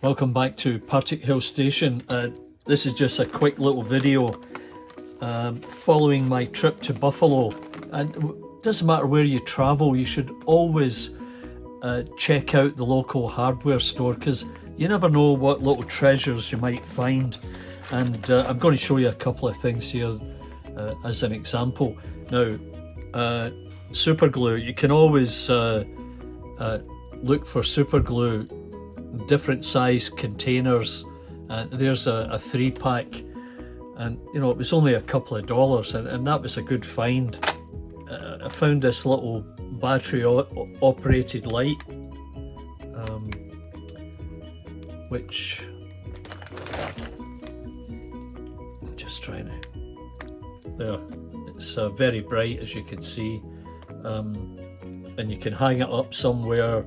Welcome back to Partick Hill Station. This is just a quick little video following my trip to Buffalo. And it doesn't matter where you travel, you should always check out the local hardware store, because you never know what little treasures you might find. And I'm going to show you a couple of things here as an example. Now, super glue, you can always look for super glue, different size containers. There's a 3-pack, and you know, it was only a couple of dollars, and that was a good find. I found this little battery operated light, which I'm just trying to, there, it's very bright, as you can see, and you can hang it up somewhere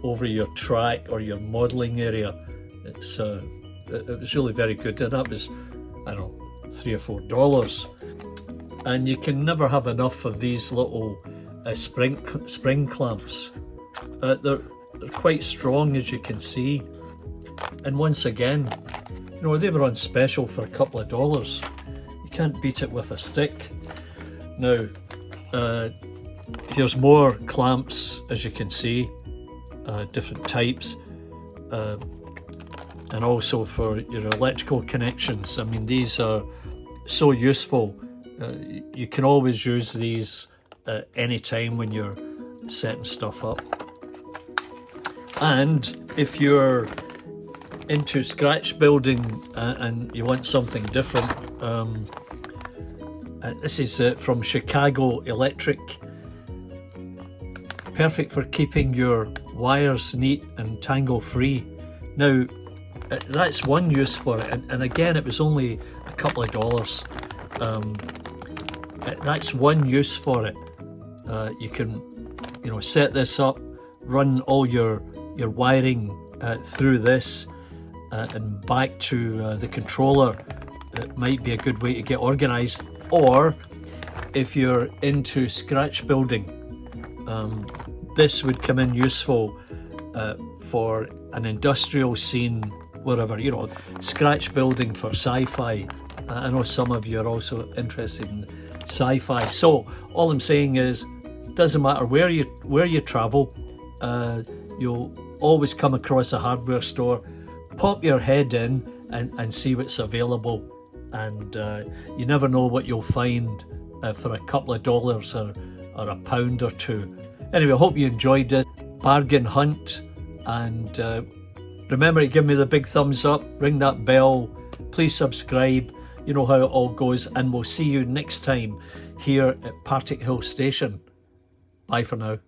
over your track or your modelling area. It's it was really very good, and that was, I don't know, $3 or $4. And you can never have enough of these little spring clamps. They're quite strong, as you can see, and once again, you know, they were on special for a couple of dollars. You can't beat it with a stick. Now, here's more clamps, as you can see, different types, and also for your electrical connections. I mean, these are so useful. You can always use these at any time when you're setting stuff up. And if you're into scratch building and you want something different, this is from Chicago Electric. Perfect for keeping your wires neat and tangle free. Now, that's one use for it, and again, it was only a couple of dollars. That's one use for it. You can, you know, set this up, run all your wiring through this and back to the controller. It might be a good way to get organized. Or if you're into scratch building, this would come in useful for an industrial scene, whatever, you know, scratch building for sci-fi. I know some of you are also interested in sci-fi. So all I'm saying is, doesn't matter where you travel, you'll always come across a hardware store. Pop your head in and see what's available, and you never know what you'll find for a couple of dollars or a pound or two. Anyway, I hope you enjoyed it. Bargain hunt, and remember to give me the big thumbs up, ring that bell, please subscribe. You know how it all goes, and we'll see you next time here at Partick Hill Station. Bye for now.